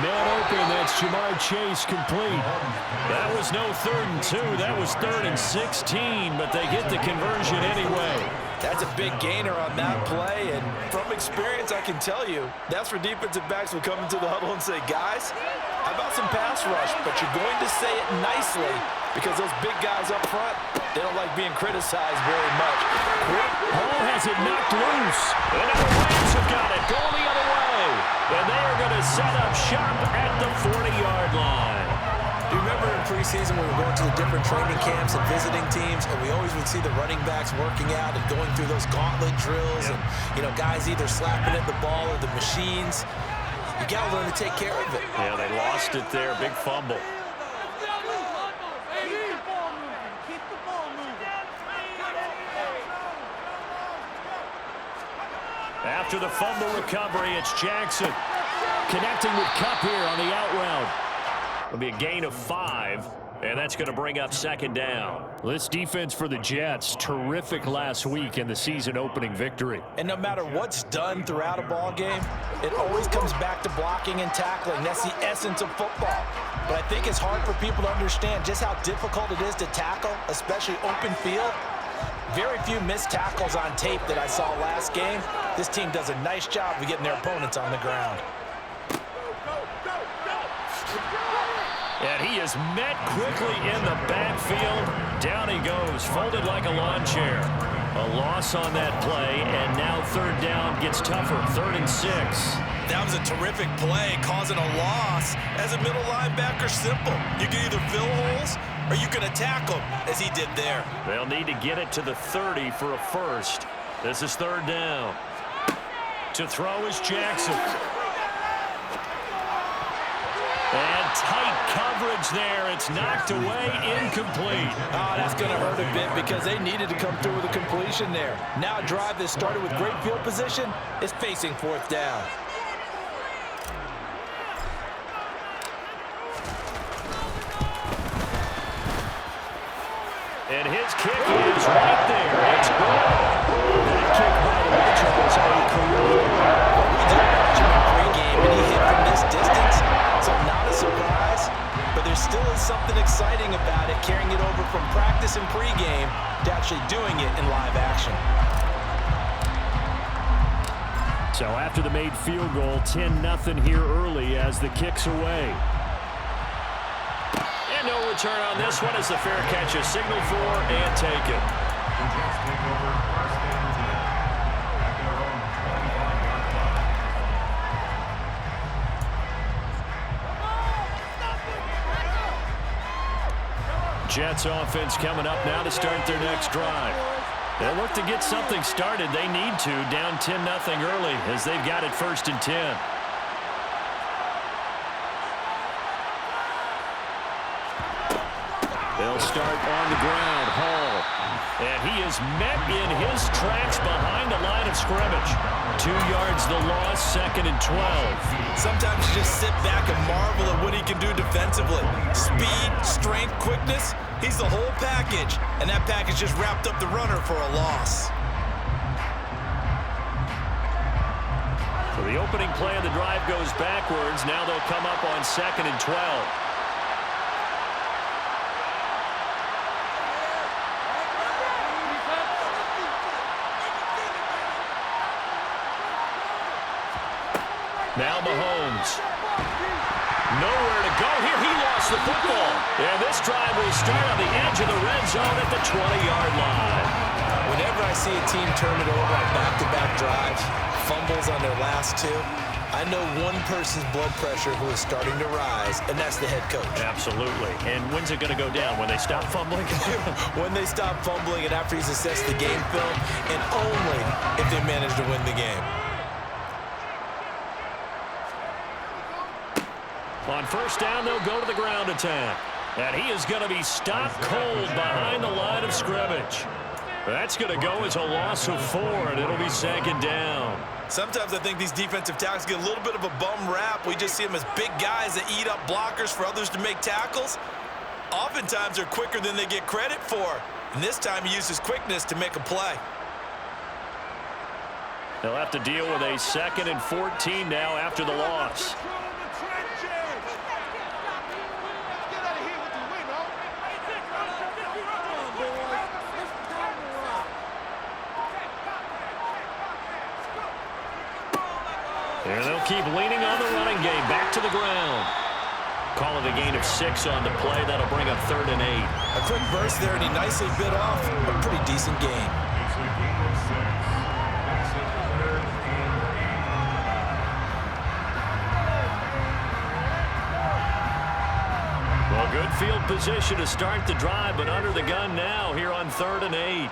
Man open, that's Jamar Chase complete. That was no 3rd and 2. That was 3rd and 16, but they get the conversion anyway. That's a big gainer on that play, and from experience, I can tell you, that's where defensive backs will come into the huddle and say, guys, how about some pass rush? But you're going to say it nicely because those big guys up front, they don't like being criticized very much. Hall has it knocked loose. And now the Rams have got it going the other way. And they are going to set up shop at the 40-yard line. You remember in preseason when we were going to the different training camps and visiting teams, and we always would see the running backs working out and going through those gauntlet drills, and guys either slapping at the ball or the machines. You got to learn to take care of it. Yeah, they lost it there. Big fumble. After the fumble recovery, it's Jackson connecting with Kupp here on the out route. It'll be a gain of 5, and that's going to bring up 2nd down. This defense for the Jets, terrific last week in the season-opening victory. And no matter what's done throughout a ball game, it always comes back to blocking and tackling. That's the essence of football. But I think it's hard for people to understand just how difficult it is to tackle, especially open field. Very few missed tackles on tape that I saw last game. This team does a nice job of getting their opponents on the ground. And he is met quickly in the backfield. Down he goes, folded like a lawn chair. A loss on that play, and now 3rd down gets tougher, 3rd and 6. That was a terrific play, causing a loss. As a middle linebacker, simple. You can either fill holes or you can attack them, as he did there. They'll need to get it to the 30 for a first. This is 3rd down. To throw is Jackson. And tight coverage there. It's knocked away, incomplete. Oh, that's going to hurt a bit because they needed to come through with a completion there. Now a drive that started with great field position is facing 4th down. And his kick is right there. It's good. That kick, by the way, Charles, a career. We did watch him in pregame, and he hit from this distance, so not a surprise. But there still is something exciting about it, carrying it over from practice and pregame to actually doing it in live action. So after the made field goal, 10-0 here early as the kick's away. And no return on this one as the fair catch is signaled for and taken. Jets offense coming up now to start their next drive. They'll look to get something started. They need to, down 10-0 early as they've got it 1st and 10. They'll start on the ground. Hall. And he is met in his tracks behind the line of scrimmage. 2 yards the loss, 2nd and 12. Sometimes you just sit back and marvel at what he can do defensively. Speed, strength, quickness, he's the whole package. And that package just wrapped up the runner for a loss. So the opening play of the drive goes backwards. Now they'll come up on 2nd and 12. Now Mahomes. Nowhere to go here. He lost the football. And this drive will start on the edge of the red zone at the 20-yard line. Whenever I see a team turn it over on back-to-back drives, fumbles on their last 2, I know one person's blood pressure who is starting to rise, and that's the head coach. Absolutely. And when's it going to go down? When they stop fumbling? When they stop fumbling and after he's assessed the game film, and only if they manage to win the game. On 1st down, they'll go to the ground attack. And he is going to be stopped cold behind the line of scrimmage. That's going to go as a loss of 4, and it'll be 2nd down. Sometimes I think these defensive tackles get a little bit of a bum rap. We just see them as big guys that eat up blockers for others to make tackles. Oftentimes they're quicker than they get credit for. And this time he uses quickness to make a play. They'll have to deal with a 2nd and 14 now after the loss. And they'll keep leaning on the running game. Back to the ground. Call it a gain of 6 on the play. That'll bring up 3rd and 8. A quick burst there, and he nicely bit off a pretty decent gain. Well, good field position to start the drive, but under the gun now here on 3rd and 8.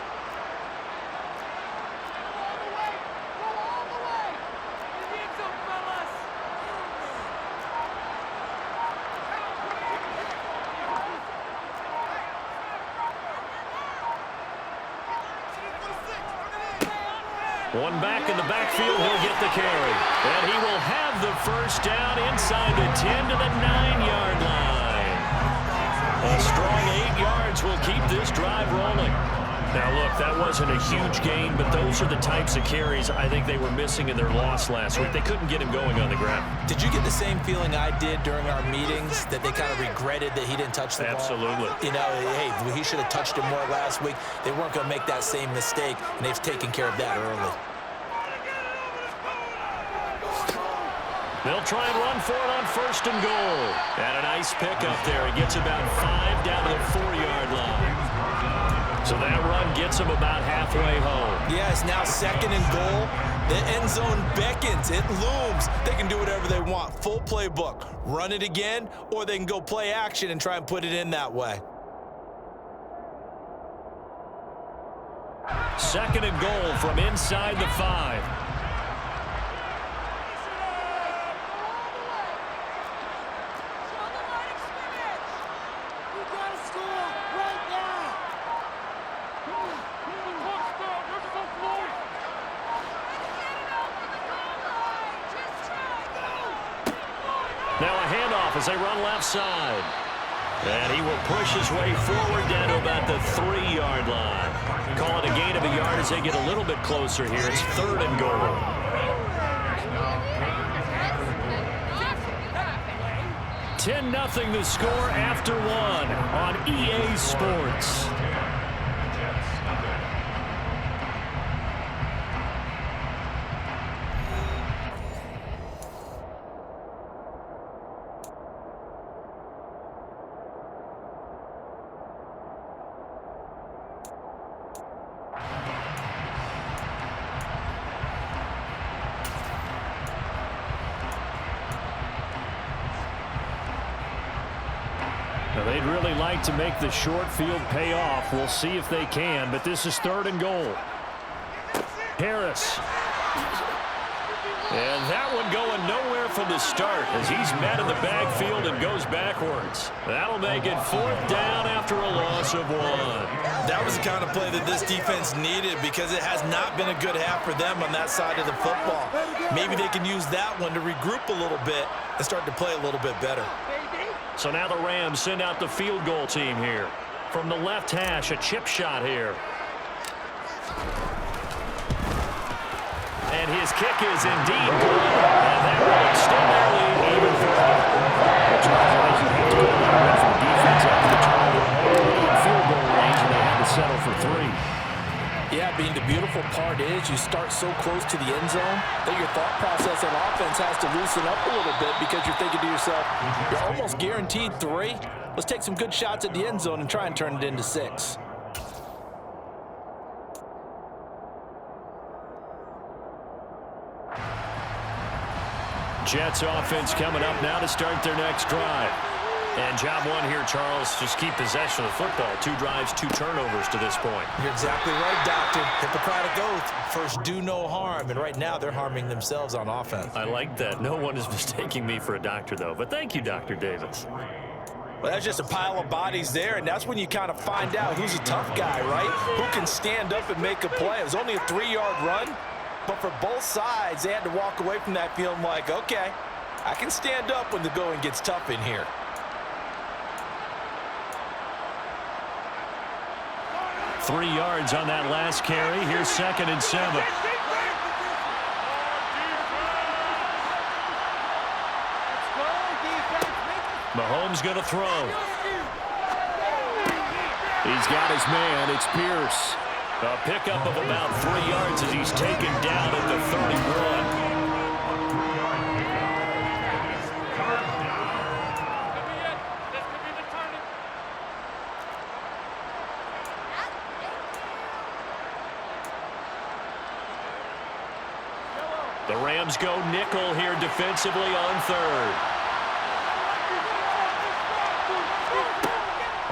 One back in the backfield, he'll get the carry. And he will have the first down inside the 10 to the 9-yard line. A strong 8 yards will keep this drive rolling. Now, look, that wasn't a huge gain, but those are the types of carries I think they were missing in their loss last week. They couldn't get him going on the ground. Did you get the same feeling I did during our meetings, that they kind of regretted that he didn't touch the ball? Absolutely. You know, hey, he should have touched it more last week. They weren't going to make that same mistake, and they've taken care of that early. They'll try and run for it on 1st and goal. And a nice pickup there. He gets about 5 down to the 4-yard line. So that run gets him about halfway home. Yeah, it's now 2nd and goal. The end zone beckons. It looms. They can do whatever they want. Full playbook. Run it again, or they can go play action and try and put it in that way. 2nd and goal from inside the 5. Now a handoff as they run left side. And he will push his way forward down to about the 3-yard line. Call it a gain of a yard as they get a little bit closer here. It's 3rd and goal. 10-0 the score after 1 on EA Sports. Now, they'd really like to make the short field pay off. We'll see if they can, but this is 3rd and goal. Harris. And that one going nowhere from the start as he's met in the backfield and goes backwards. That'll make it 4th down after a loss of 1. That was the kind of play that this defense needed because it has not been a good half for them on that side of the football. Maybe they can use that one to regroup a little bit and start to play a little bit better. So now the Rams send out the field goal team here. From the left hash, a chip shot here. And his kick is indeed good. And that will extend their lead even further. Charles, I think you have to go away from defense after the turnover. In field goal range, and they had to settle for 3. Yeah, Bean, the beautiful part is you start so close to the end zone that your thought process on offense has to loosen up a little bit because you're thinking to yourself, you're almost guaranteed 3. Let's take some good shots at the end zone and try and turn it into 6. Jets offense coming up now to start their next drive. And job 1 here, Charles, just keep possession of the football. 2 drives, 2 turnovers to this point. You're exactly right, Doctor. Hippocratic oath. First, do no harm. And right now, they're harming themselves on offense. I like that. No one is mistaking me for a doctor, though. But thank you, Dr. Davis. Well, that's just a pile of bodies there, and that's when you kind of find out who's a tough guy, right? Who can stand up and make a play. It was only a 3-yard run, but for both sides, they had to walk away from that feeling like, okay, I can stand up when the going gets tough in here. Three yards on that last carry. Here's 2nd and 7. Mahomes going to throw. He's got his man. It's Pierce. A pickup of about 3 yards as he's taken down at the 31. The Rams go nickel here defensively on third.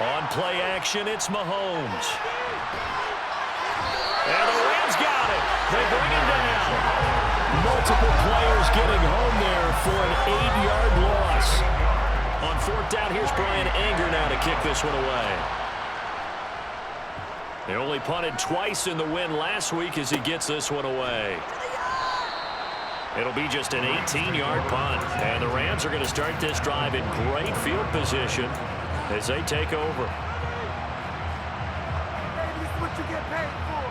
On play action, it's Mahomes. And the Rams got it. They bring him down. Multiple players getting home there for an 8-yard loss. On fourth down, here's Brian Anger now to kick this one away. They only punted twice in the win last week as he gets this one away. It'll be just an 18-yard punt. And the Rams are going to start this drive in great field position as they take over. This is what you get paid for.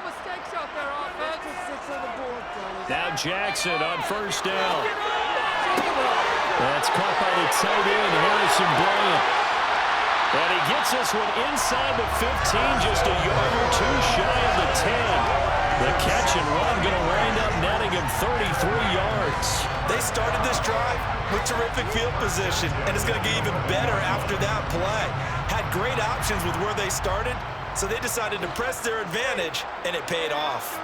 Mistakes out there, offense. Now Jackson on first down. That's caught by the tight end, Harrison Bryant. And he gets this one inside the 15, just a yard or two shy of the 10. The catch and run going to wind up netting him 33 yards. They started this drive with terrific field position, and it's going to get even better after that play. Had great options with where they started, so they decided to press their advantage, and it paid off.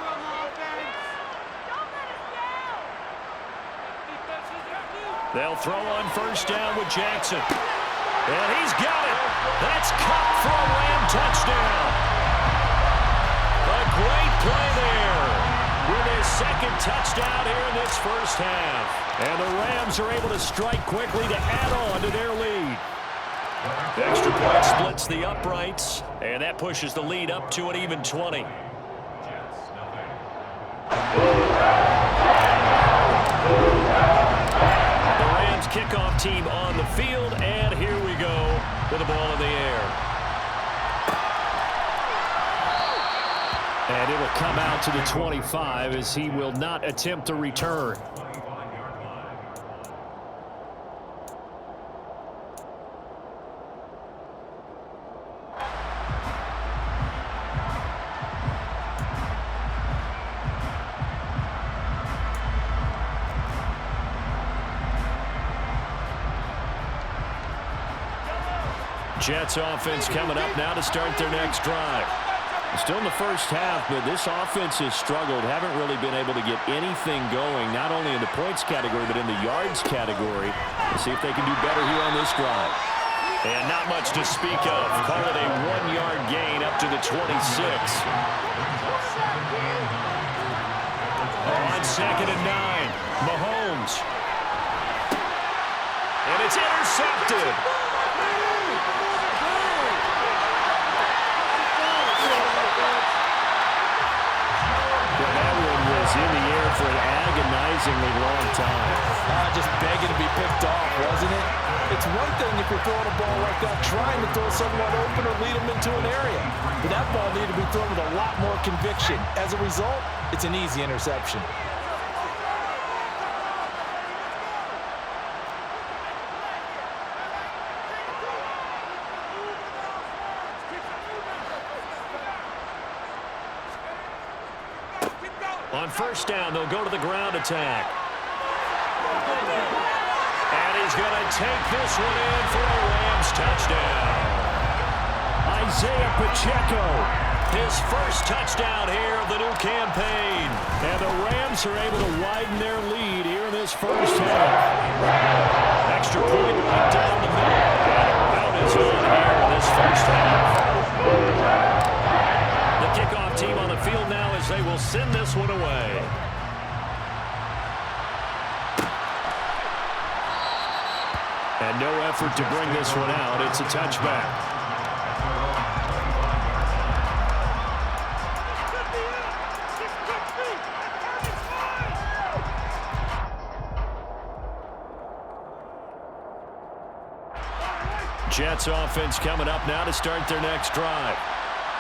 They'll throw on first down with Jackson. And he's got it. That's caught for a Ram touchdown. A great play there with his second touchdown here in this first half. And the Rams are able to strike quickly to add on to their lead. The extra point splits the uprights, and that pushes the lead up to an even 20. Kickoff team on the field, and here we go with the ball in the air. And it'll come out to the 25 as he will not attempt to return. Jets offense coming up now to start their next drive. Still in the first half, but this offense has struggled. Haven't really been able to get anything going, not only in the points category, but in the yards category. Let's see if they can do better here on this drive. And not much to speak of. Call it a 1-yard gain up to the 26. On second and 9, Mahomes. And it's intercepted. In the air for an agonizingly long time. Just begging to be picked off, wasn't it? It's one thing if you're throwing a ball like that, trying to throw someone open or lead them into an area. But that ball needed to be thrown with a lot more conviction. As a result, it's an easy interception. On first down, they'll go to the ground attack. And he's going to take this one in for a Rams touchdown. Isaiah Pacheco, his first touchdown here of the new campaign. And the Rams are able to widen their lead here in this first half. Extra point right down the middle. And out is on here in this first half. The kickoff team on the field now as they will send this one away. And no effort to bring this one out. It's a touchback. Jets offense coming up now to start their next drive.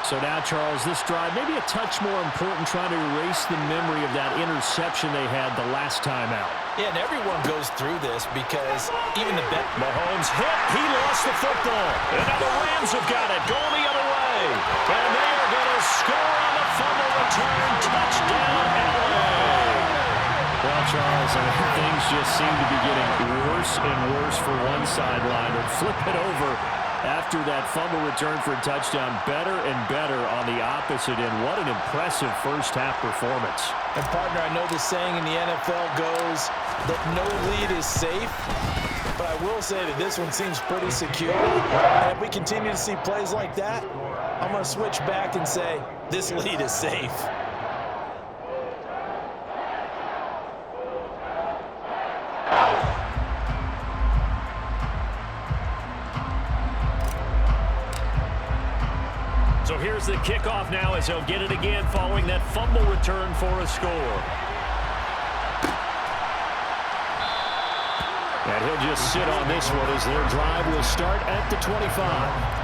So now, Charles, this drive maybe a touch more important, trying to erase the memory of that interception they had the last time out. Yeah, and everyone goes through this because even the bet. Mahomes hit. He lost the football. And now the Rams have got it. Going the other way. And they are going to score on the fumble return. Touchdown, LA. Well, Charles, I mean, things just seem to be getting worse and worse for one sideline. But flip it over after that fumble return for a touchdown. Better and better on the opposite end. What an impressive first-half performance. And, partner, I know the saying in the NFL goes that no lead is safe, but I will say that this one seems pretty secure. And if we continue to see plays like that, I'm going to switch back and say this lead is safe. So here's the kickoff now as he'll get it again following that fumble return for a score. And he'll just sit on this one as their drive will start at the 25.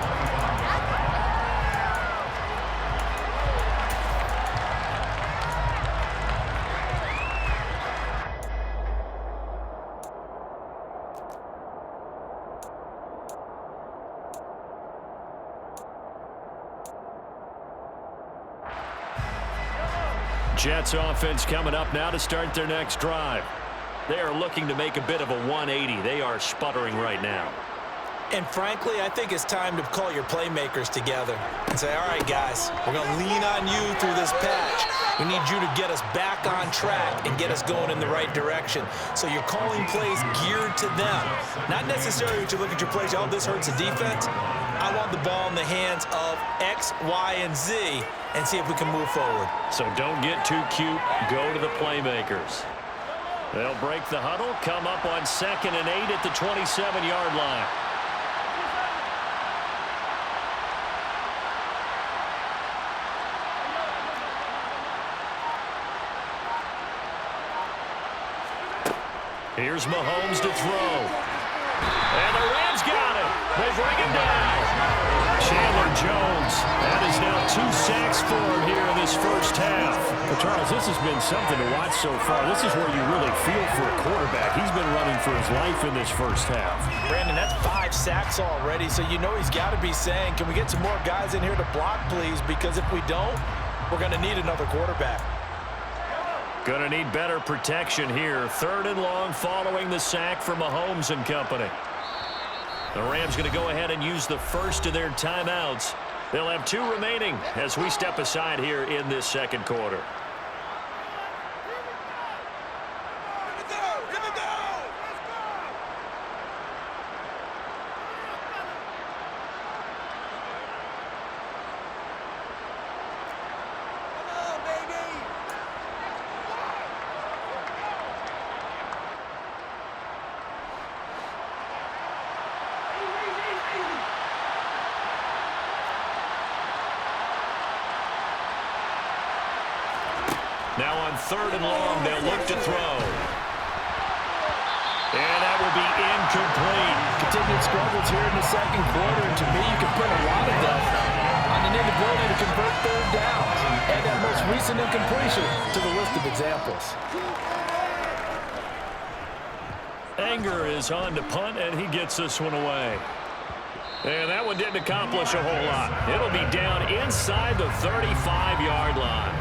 Jets offense coming up now to start their next drive. They are looking to make a bit of a 180. They are sputtering right now. And frankly, I think it's time to call your playmakers together and say, all right, guys, we're going to lean on you through this patch. We need you to get us back on track and get us going in the right direction. So you're calling plays geared to them. Not necessarily that you look at your plays, oh, this hurts the defense. I want the ball in the hands of X, Y, and Z and see if we can move forward. So don't get too cute. Go to the playmakers. They'll break the huddle, come up on 2nd and 8 at the 27-yard line. Here's Mahomes to throw. And the Rams got it. They bring him down. Chandler Jones. That is now 2 sacks for him here in this first half. Well, Charles, this has been something to watch so far. This is where you really feel for a quarterback. He's been running for his life in this first half. Brandon, that's 5 sacks already, so you know he's got to be saying, can we get some more guys in here to block, please? Because if we don't, we're going to need another quarterback. Going to need better protection here. 3rd and long following the sack from Mahomes and company. The Rams going to go ahead and use the first of their timeouts. They'll have 2 remaining as we step aside here in this second quarter. Now on 3rd and long, they'll look to throw. And that will be incomplete. Continued struggles here in the second quarter, and to me, you can put a lot of them on an inability to convert 3rd downs. Add that most recent incompletion to the list of examples. Anger is on to punt, and he gets this one away. And that one didn't accomplish a whole lot. It'll be down inside the 35-yard line.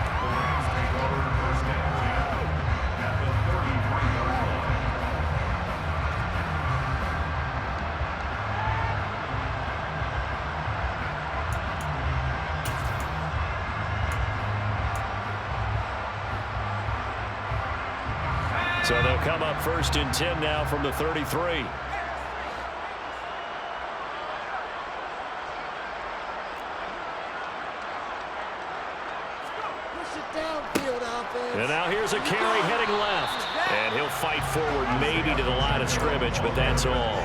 So they'll come up 1st and 10 now from the 33. Push it downfield offense. And now here's a carry heading left. And he'll fight forward maybe to the line of scrimmage, but that's all.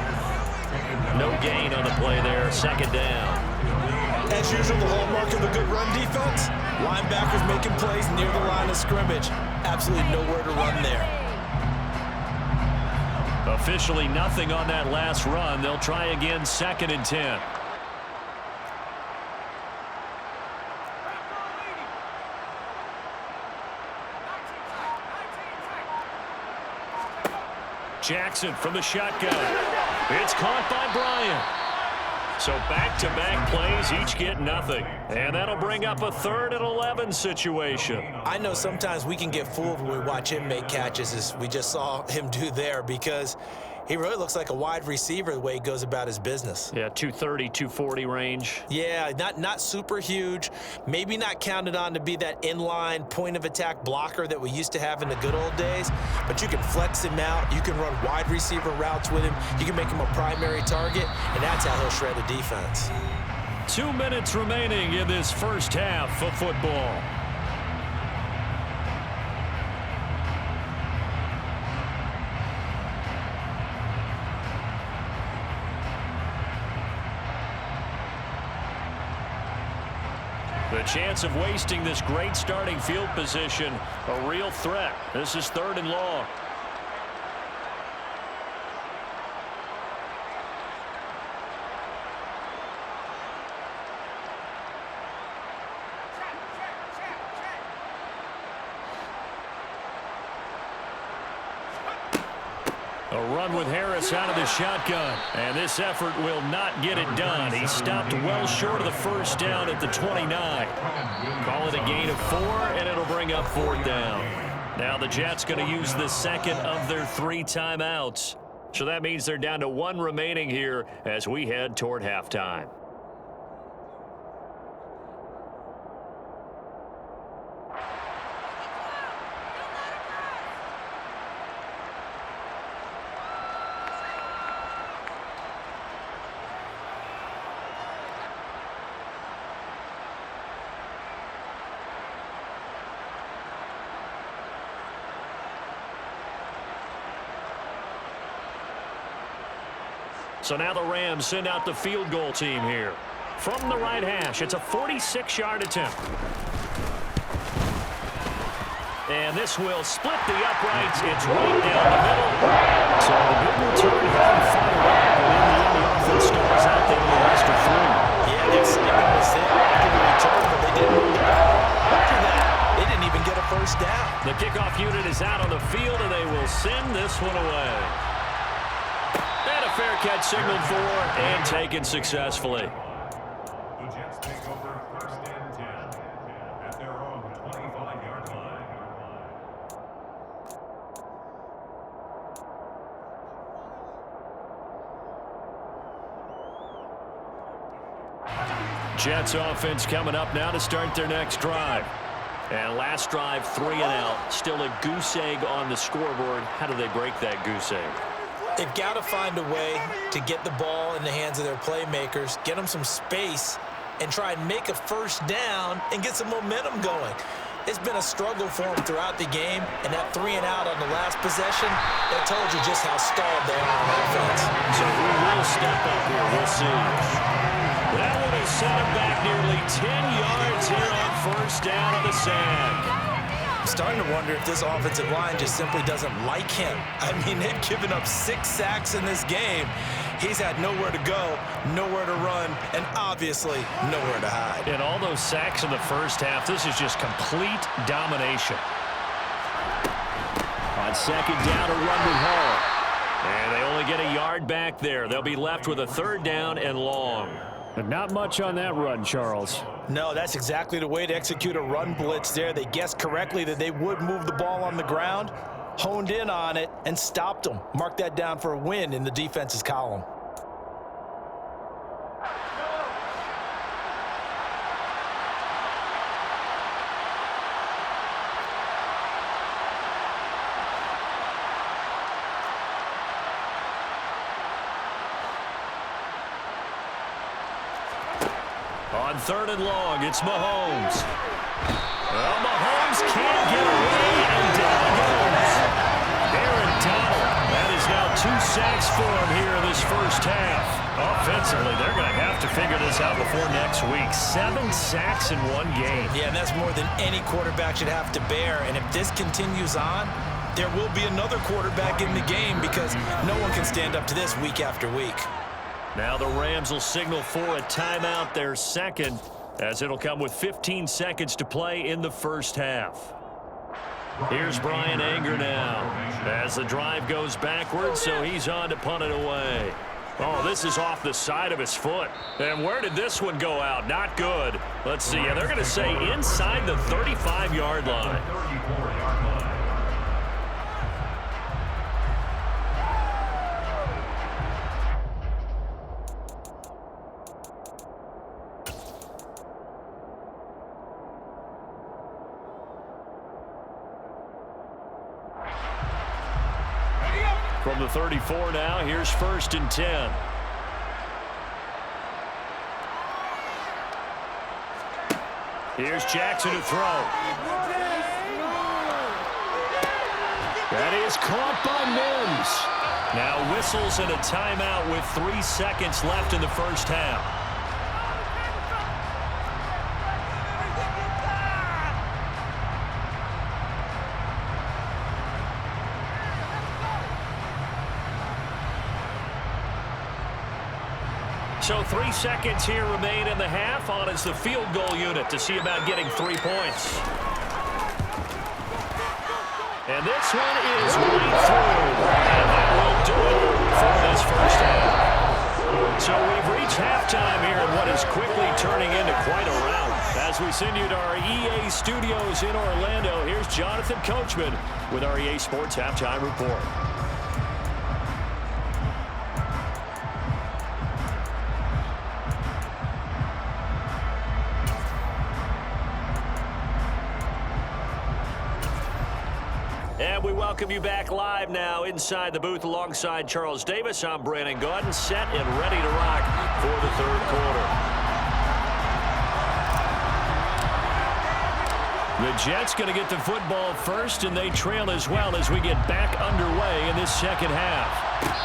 No gain on the play there. 2nd down. As usual, the hallmark of a good run defense, linebackers making plays near the line of scrimmage. Absolutely nowhere to run there. Officially nothing on that last run. They'll try again 2nd and 10. Jackson from the shotgun. It's caught by Bryant. So back-to-back plays, each get nothing. And that'll bring up a 3rd and 11 situation. I know sometimes we can get fooled when we watch him make catches, as we just saw him do there, because He really looks like a wide receiver the way he goes about his business. Yeah, 230, 240 range. Yeah, not super huge. Maybe not counted on to be that inline point-of-attack blocker that we used to have in the good old days, but you can flex him out. You can run wide receiver routes with him. You can make him a primary target, and that's how he'll shred a defense. 2 minutes remaining in this first half of football. The chance of wasting this great starting field position, a real threat. This is 3rd and long. A run with Harris out of the shotgun. And this effort will not get it done. He stopped well short of the first down at the 29. Call it a gain of 4, and it'll bring up 4th down. Now the Jets going to use the second of their 3 timeouts. So that means they're down to 1 remaining here as we head toward halftime. So now the Rams send out the field goal team here. From the right hash, it's a 46-yard attempt. And this will split the uprights. It's right down the middle. So the big return hadn't fired up, but in the end, the offense stalls out there in the last of 3. Yeah, the excitement was there after the return, but they didn't move the ball. After that, they didn't even get a first down. The kickoff unit is out on the field, and they will send this one away. And a fair catch signaled for and taken successfully. The Jets take over 1st and 10 at their own 25-yard line. Jets offense coming up now to start their next drive. And last drive, 3 and out. Still a goose egg on the scoreboard. How do they break that goose egg? They've got to find a way to get the ball in the hands of their playmakers, get them some space, and try and make a first down and get some momentum going. It's been a struggle for them throughout the game, and that 3 and out on the last possession, that told you just how stalled they are on offense. So we will step up here. We'll see. That one will set him back nearly 10 yards here on first down on the sack. I'm starting to wonder if this offensive line just simply doesn't like him. I mean, they've given up 6 sacks in this game. He's had nowhere to go, nowhere to run, and obviously nowhere to hide. And all those sacks in the first half, this is just complete domination. On second down, a run with Hall. And they only get a yard back there. They'll be left with a 3rd down and long. But not much on that run, Charles. No, that's exactly the way to execute a run blitz there. They guessed correctly that they would move the ball on the ground, honed in on it, and stopped them. Mark that down for a win in the defense's column. On 3rd and long, it's Mahomes. Well, Mahomes can't get away, and down goes Aaron Donald. That is now 2 sacks for him here in this first half. Offensively, they're going to have to figure this out before next week. 7 sacks in 1 game. Yeah, and that's more than any quarterback should have to bear. And if this continues on, there will be another quarterback in the game because no one can stand up to this week after week. Now the Rams will signal for a timeout, their second, as it'll come with 15 seconds to play in the first half. Here's Brian Anger now as the drive goes backwards, so he's on to punt it away. Oh, this is off the side of his foot. And where did this one go out? Not good. Let's see. Yeah, they're going to say inside the 35-yard line. From the 34 now, here's 1st and 10. Here's Jackson to throw. That is caught by Mims. Now whistles and a timeout with 3 seconds left in the first half. So 3 seconds here remain in the half. On is the field goal unit to see about getting 3 points. And this one is right through. And that will do it for this first half. So we've reached halftime here in what is quickly turning into quite a rout. As we send you to our EA studios in Orlando, here's Jonathan Coachman with our EA Sports Halftime Report. And we welcome you back live now inside the booth alongside Charles Davis. I'm Brandon Gaudin, set and ready to rock for the third quarter. The Jets going to get the football first, and they trail as well as we get back underway in this second half.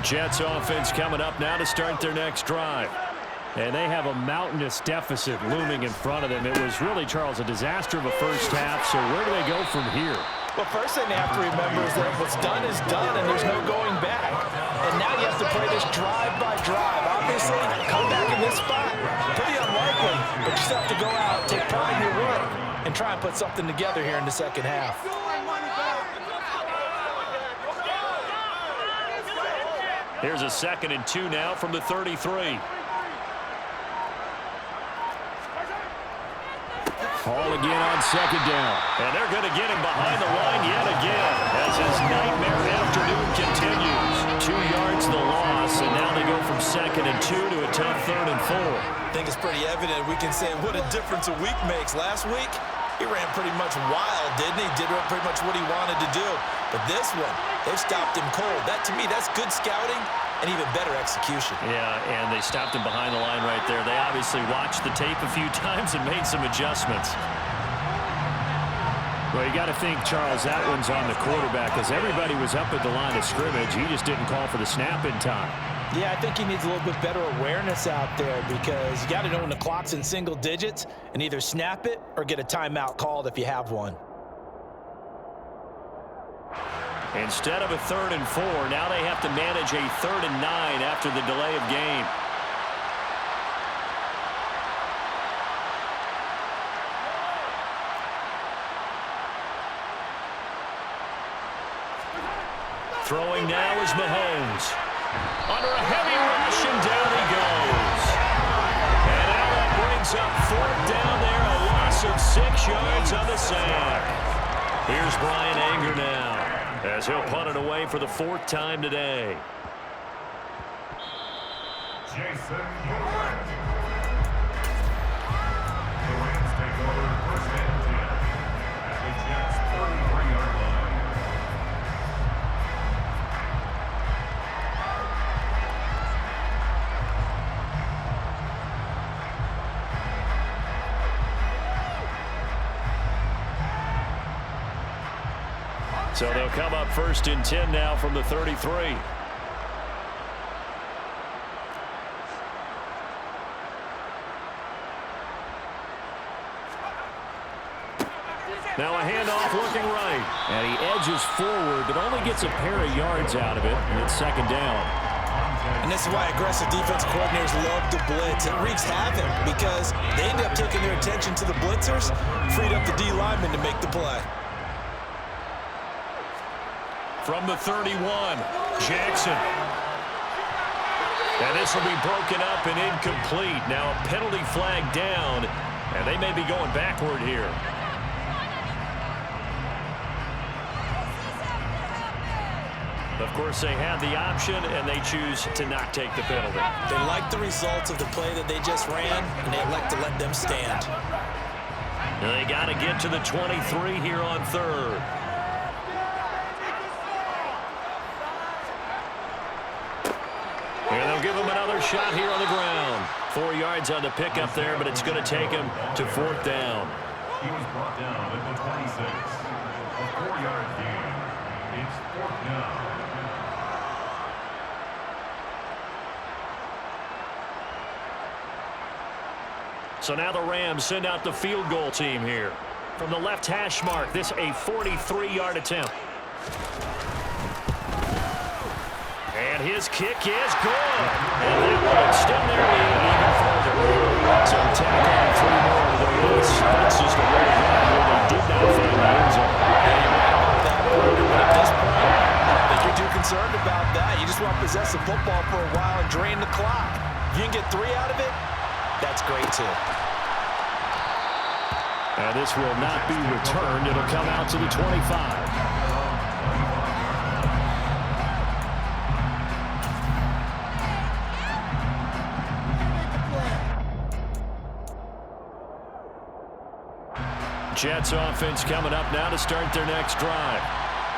Jets offense coming up now to start their next drive. And they have a mountainous deficit looming in front of them. It was really, Charles, a disaster of a first half. So where do they go from here? Well, first thing they have to remember is that what's done is done, and there's no going back. And now you have to play this drive by drive. Obviously, come back in this spot, pretty unlikely. But you just have to go out, take pride in your work, and try and put something together here in the second half. Here's a 2nd and 2 now from the 33. Hall again on 2nd down. And they're going to get him behind the line yet again as his nightmare afternoon continues. 2 yards the loss, and now they go from 2nd and 2 to a tough 3rd and 4. I think it's pretty evident. We can say what a difference a week makes. Last week, he ran pretty much wild, didn't he? Did pretty much what he wanted to do. But this one, they've stopped him cold. That, to me, that's good scouting and even better execution. Yeah, and they stopped him behind the line right there. They obviously watched the tape a few times and made some adjustments. Well, you got to think, Charles, that one's on the quarterback because everybody was up at the line of scrimmage. He just didn't call for the snap in time. Yeah, I think he needs a little bit better awareness out there because you got to know when the clock's in single digits and either snap it or get a timeout called if you have one. Instead of a 3rd and 4, now they have to manage a 3rd and 9 after the delay of game. Throwing now is Mahomes. Under a heavy rush, and down he goes. And now that brings up 4th down there, a loss of 6 yards on the sack. Here's Brian Anger now, as he'll punt it away for the 4th time today. Jason York. The Rams take over 1st and 10 at the Jets' 33-yard line. So they'll come up 1st and 10 now from the 33. Now a handoff looking right. And he edges forward, but only gets a pair of yards out of it. And it's 2nd down. And this is why aggressive defense coordinators love to blitz. It wreaks havoc because they end up taking their attention to the blitzers, freed up the D lineman to make the play. From the 31, Jackson. And this will be broken up and incomplete. Now a penalty flag down, and they may be going backward here. Of course, they had the option, and they choose to not take the penalty. They like the results of the play that they just ran, and they elect to let them stand. They got to get to the 23 here on third. And they'll give him another shot here on the ground. 4 yards on the pickup there, but it's going to take him to 4th down. He was brought down at the 26. A 4-yard gain. It's 4th down. So now the Rams send out the field goal team here. From the left hash mark, this a 43-yard attempt. And his kick is good. And that will extend their lead even further. So tack on 3 more to the list. That's just a way to run where they did not find the end zone. Yeah, you're right about that, Porter. But at this point, I don't think you're too concerned about that. You just want to possess the football for a while and drain the clock. If you can get 3 out of it, that's great, too. And this will not be returned. It'll come out to the 25. Jets offense coming up now to start their next drive.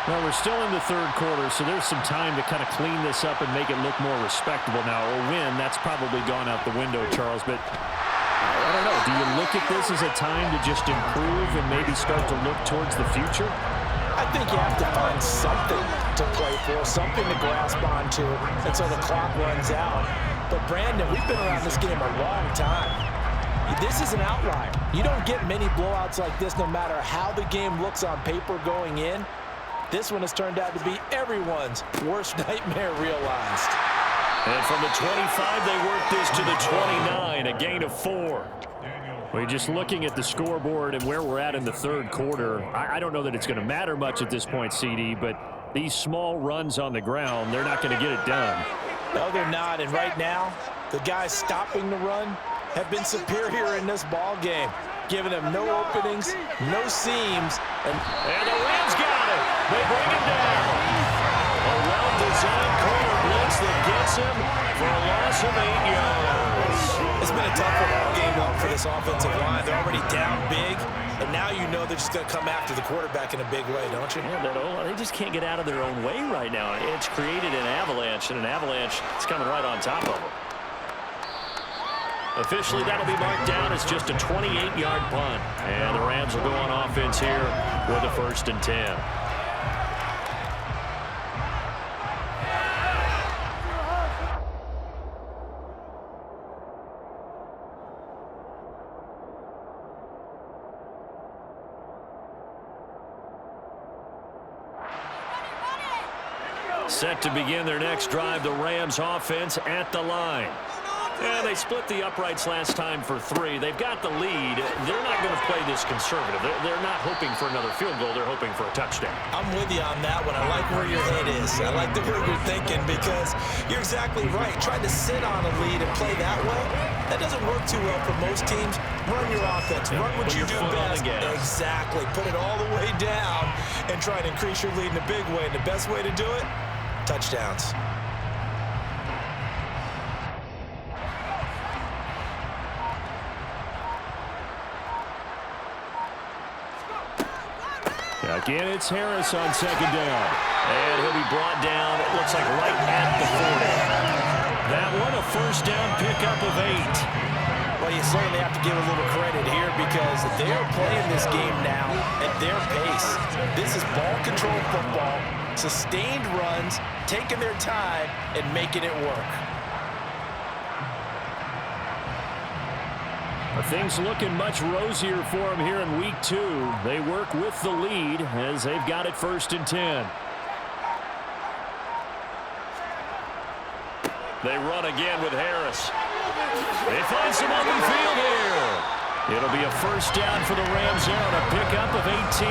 Well, we're still in the third quarter, so there's some time to kind of clean this up and make it look more respectable. Now, a win, that's probably gone out the window, Charles, but I don't know. Do you look at this as a time to just improve and maybe start to look towards the future? I think you have to find something to play for, something to grasp onto until the clock runs out. But, Brandon, we've been around this game a long time. This is an outlier. You don't get many blowouts like this no matter how the game looks on paper going in. This one has turned out to be everyone's worst nightmare realized. And from the 25, they work this to the 29, a gain of 4. We're just looking at the scoreboard and where we're at in the third quarter. I don't know that it's going to matter much at this point, CD, but these small runs on the ground, they're not going to get it done. No, they're not. And right now, the guys stopping the run have been superior in this ball game, giving them no openings, no seams, and the Rams got it. They bring him down. A well-designed corner blitz that gets him for a loss of 8 yards. It's been a tough ball game long for this offensive line. They're already down big, and now you know they're just going to come after the quarterback in a big way, don't you? Yeah, they just can't get out of their own way right now. It's created an avalanche, and an avalanche is coming right on top of them. Officially, that'll be marked down as just a 28-yard punt. And the Rams will go on offense here with a 1st and 10. Set to begin their next drive, the Rams offense at the line. And they split the uprights last time for 3. They've got the lead. They're not going to play this conservative. They're not hoping for another field goal. They're hoping for a touchdown. I'm with you on that one. I like where your head is. I like the way you're thinking because you're exactly right. Trying to sit on a lead and play that way, that doesn't work too well for most teams. Run your offense. Run what you do best. Exactly. Put it all the way down and try and increase your lead in a big way. And the best way to do it, touchdowns. Again, it's Harris on 2nd down. And he'll be brought down, it looks like right at the 40. That one, a 1st down pickup of 8. Well, you certainly have to give a little credit here because they're playing this game now at their pace. This is ball control football, sustained runs, taking their time, and making it work. Things looking much rosier for them here in week 2. They work with the lead as they've got it 1st and 10. They run again with Harris. They find some open field here. It'll be a 1st down for the Rams there on a pickup of 18.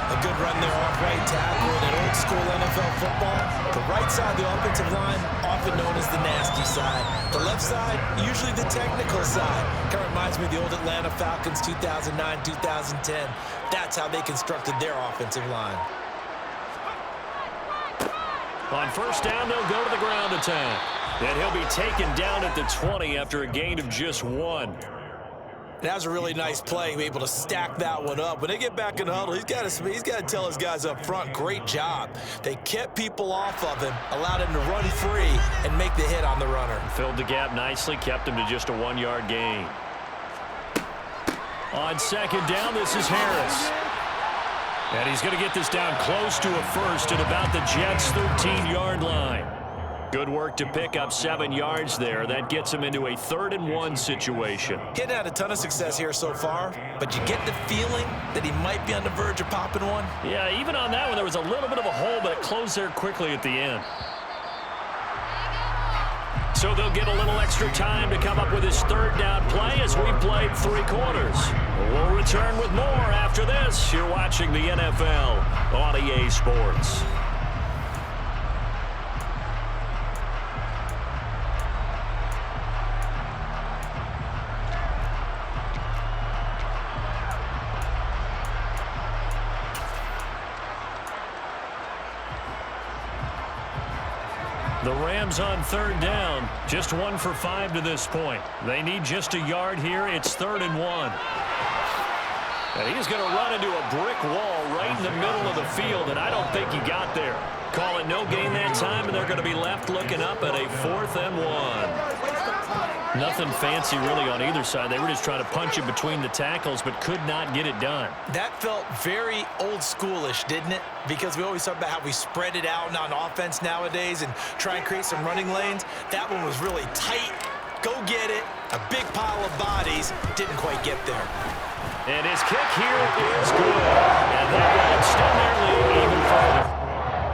A good run there off right tackle in an old-school NFL football. The right side of the offensive line, often known as the nasty side. The left side, usually the technical side. Kind of reminds me of the old Atlanta Falcons 2009, 2010. That's how they constructed their offensive line. On first down, they'll go to the ground attack. And he'll be taken down at the 20 after a gain of just 1. That was a really nice play, able to stack that one up. When they get back in the huddle, he's got to tell his guys up front, great job. They kept people off of him, allowed him to run free and make the hit on the runner. Filled the gap nicely, kept him to just a 1-yard gain. On second down, this is Harris. And he's going to get this down close to a first at about the Jets' 13-yard line. Good work to pick up 7 yards there. That gets him into a 3rd-and-1 situation. Getting had a ton of success here so far, but you get the feeling that he might be on the verge of popping one. Yeah, even on that one, there was a little bit of a hole, but it closed there quickly at the end. So they'll get a little extra time to come up with his 3rd down play as we played 3 quarters. We'll return with more after this. You're watching the NFL on EA Sports. The Rams on 3rd down, just 1 for 5 to this point. They need just a yard here. It's 3rd and 1. And he's going to run into a brick wall right in the middle of the field, and I don't think he got there. Call it no gain that time, and they're going to be left looking up at a 4th and 1. Nothing fancy really on either side. They were just trying to punch it between the tackles, but could not get it done. That felt very old schoolish, didn't it? Because we always talk about how we spread it out on offense nowadays and try and create some running lanes. That one was really tight. Go get it. A big pile of bodies. Didn't quite get there. And his kick here is good. And that will extend their lead even further.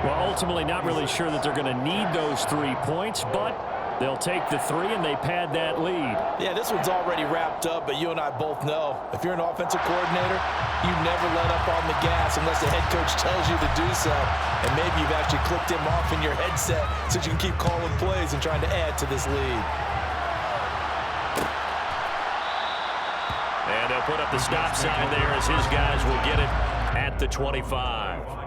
Well, ultimately not really sure that they're going to need those 3 points, but they'll take the 3 and they pad that lead. Yeah, this one's already wrapped up, but you and I both know if you're an offensive coordinator, you never let up on the gas unless the head coach tells you to do so. And maybe you've actually clicked him off in your headset so you can keep calling plays and trying to add to this lead. And they'll put up the stop sign there as his guys will get it at the 25.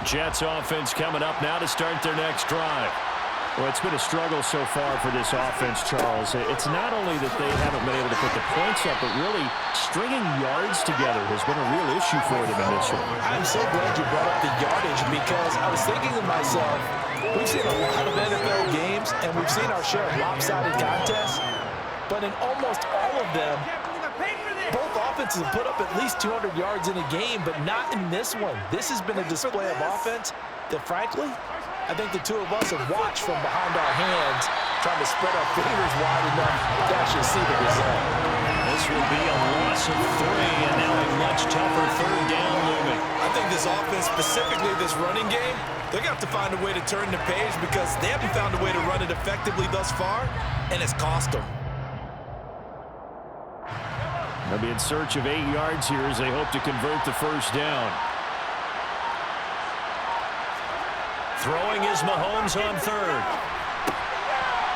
Jets offense coming up now to start their next drive. Well, it's been a struggle so far for this offense, Charles. It's not only that they haven't been able to put the points up, but really stringing yards together has been a real issue for them in this one. I'm so glad you brought up the yardage because I was thinking to myself, we've seen a lot of NFL games and we've seen our share of lopsided contests, but in almost all of them, both offenses have put up at least 200 yards in a game, but not in this one. This has been a display of offense that, frankly, I think the two of us have watched from behind our hands, trying to spread our fingers wide enough to actually see the result. This will be a loss of 3, and now a much tougher 3rd down looming. I think this offense, specifically this running game, they're going to have to find a way to turn the page because they haven't found a way to run it effectively thus far, and it's cost them. They'll be in search of 8 yards here as they hope to convert the 1st down. Throwing is Mahomes on 3rd.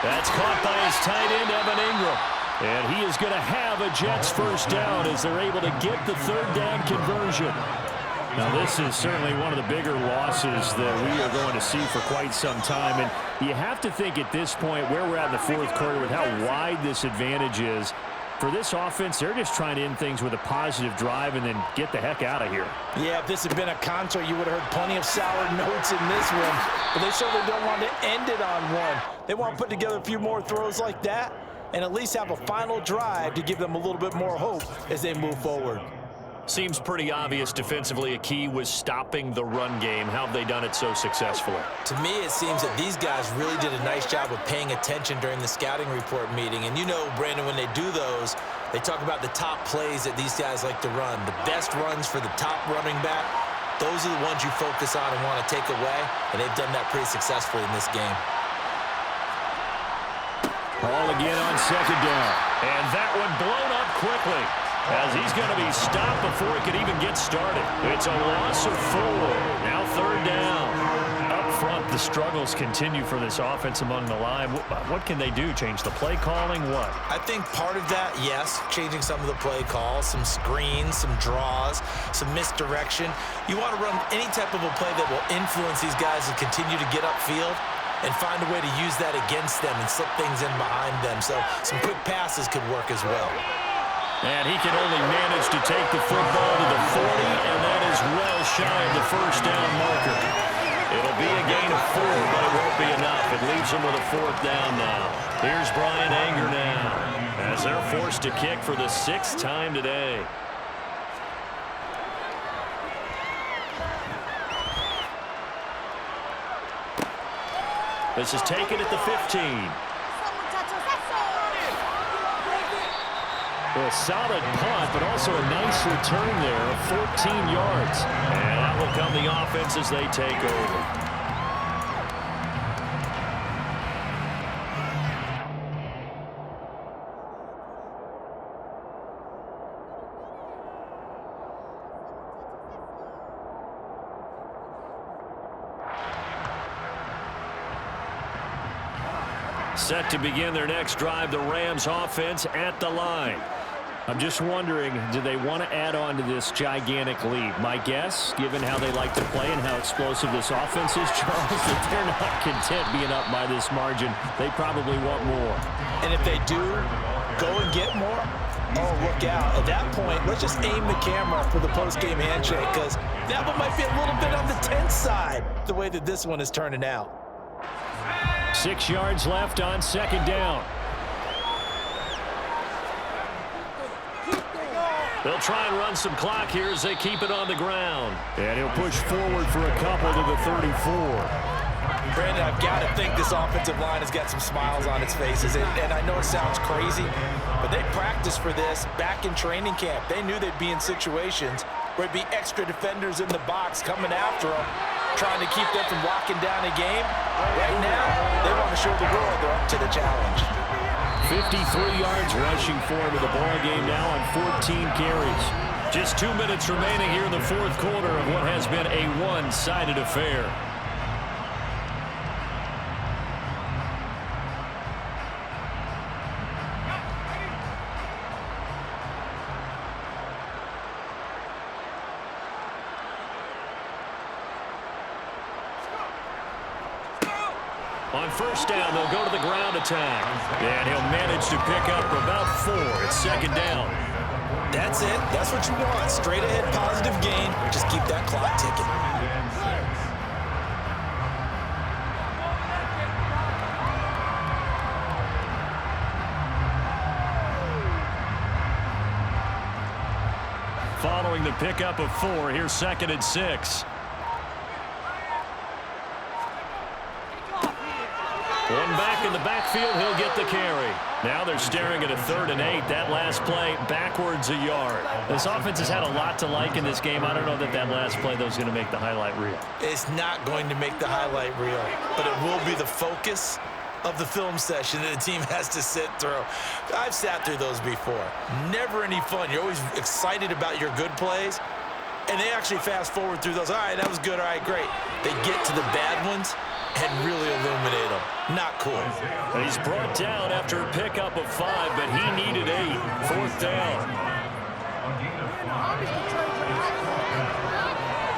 That's caught by his tight end, Evan Ingram. And he is going to have a Jets 1st down as they're able to get the 3rd down conversion. Now, this is certainly one of the bigger losses that we are going to see for quite some time. And you have to think at this point where we're at in the 4th quarter with how wide this advantage is. For this offense, they're just trying to end things with a positive drive and then get the heck out of here. Yeah, if this had been a concert, you would have heard plenty of sour notes in this one. But they certainly don't want to end it on one. They want to put together a few more throws like that and at least have a final drive to give them a little bit more hope as they move forward. Seems pretty obvious defensively a key was stopping the run game. How have they done it so successfully? To me, it seems that these guys really did a nice job of paying attention during the scouting report meeting. And you know, Brandon, when they do those, they talk about the top plays that these guys like to run. The best runs for the top running back, those are the ones you focus on and want to take away. And they've done that pretty successfully in this game. Ball again on 2nd down. And that one blown up quickly. as he's going to be stopped before he could even get started. It's a loss of 4. Now 3rd down. Up front, the struggles continue for this offense among the line. What can they do? Change the play calling? What? I think part of that, yes, changing some of the play calls, some screens, some draws, some misdirection. You want to run any type of a play that will influence these guys to continue to get upfield and find a way to use that against them and slip things in behind them. So some quick passes could work as well. And he can only manage to take the football to the 40, and that is well shy of the 1st down marker. It'll be a gain of 4, but it won't be enough. It leaves them with a 4th down now. Here's Brian Anger now, as they're forced to kick for the 6th time today. This is taken at the 15. A solid punt, but also a nice return there of 14 yards. And that will come the offense as they take over. Set to begin their next drive, the Rams offense at the line. I'm just wondering, do they want to add on to this gigantic lead? My guess, given how they like to play and how explosive this offense is, Charles, that they're not content being up by this margin. They probably want more. And if they do go and get more, oh, look out. At that point, let's just aim the camera for the post-game handshake, because that one might be a little bit on the tense side, the way that this one is turning out. 6 yards left on 2nd down. They'll try and run some clock here as they keep it on the ground. And he'll push forward for a couple to the 34. Brandon, I've got to think this offensive line has got some smiles on its faces. And I know it sounds crazy, but they practiced for this back in training camp. They knew they'd be in situations where it'd be extra defenders in the box coming after them, trying to keep them from locking down a game. Right now, they want to show the world they're up to the challenge. 53 yards rushing for him in the ball game now on 14 carries. Just 2 minutes remaining here in the 4th quarter of what has been a one-sided affair. On 1st down, they'll go to the ground attack. And he'll manage to pick up about 4. It's 2nd down. That's it. That's what you want. Straight ahead positive gain. Just keep that clock ticking. Following the pickup of 4, here's 2nd and 6. One back in the backfield, he'll get the carry. Now they're staring at a 3rd and 8. That last play, backwards a yard. This offense has had a lot to like in this game. I don't know that last play, though, is going to make the highlight reel. It's not going to make the highlight reel, but it will be the focus of the film session that the team has to sit through. I've sat through those before. Never any fun. You're always excited about your good plays, and they actually fast forward through those. All right, that was good. All right, great. They get to the bad ones and really illuminate them. Not cool. And he's brought down after a pickup of 5, but he needed 8. 4th down.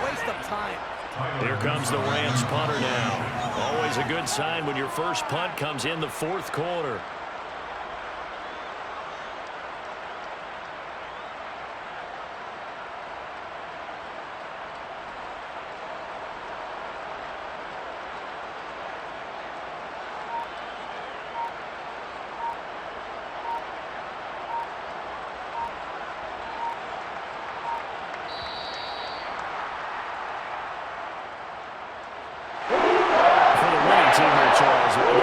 Waste of time. Here comes the Rams punter now. Always a good sign when your first punt comes in the 4th quarter.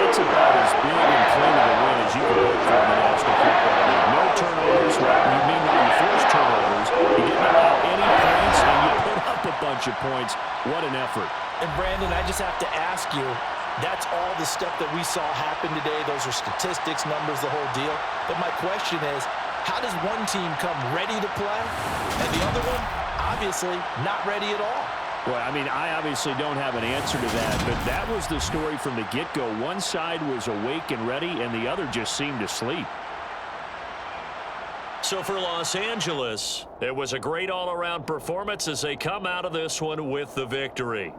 That's about as big and clean of a win as you can hope for in the National Football League. No turnovers. You mean when you force turnovers, you didn't allow any points, and you put up a bunch of points. What an effort. And, Brandon, I just have to ask you, that's all the stuff that we saw happen today. Those are statistics, numbers, the whole deal. But my question is, How does one team come ready to play, and the other one, obviously, not ready at all? Well, I mean, I obviously don't have an answer to that, but that was the story from the get-go. One side was awake and ready, and the other just seemed to sleep. So for Los Angeles, it was a great all-around performance as they come out of this one with the victory.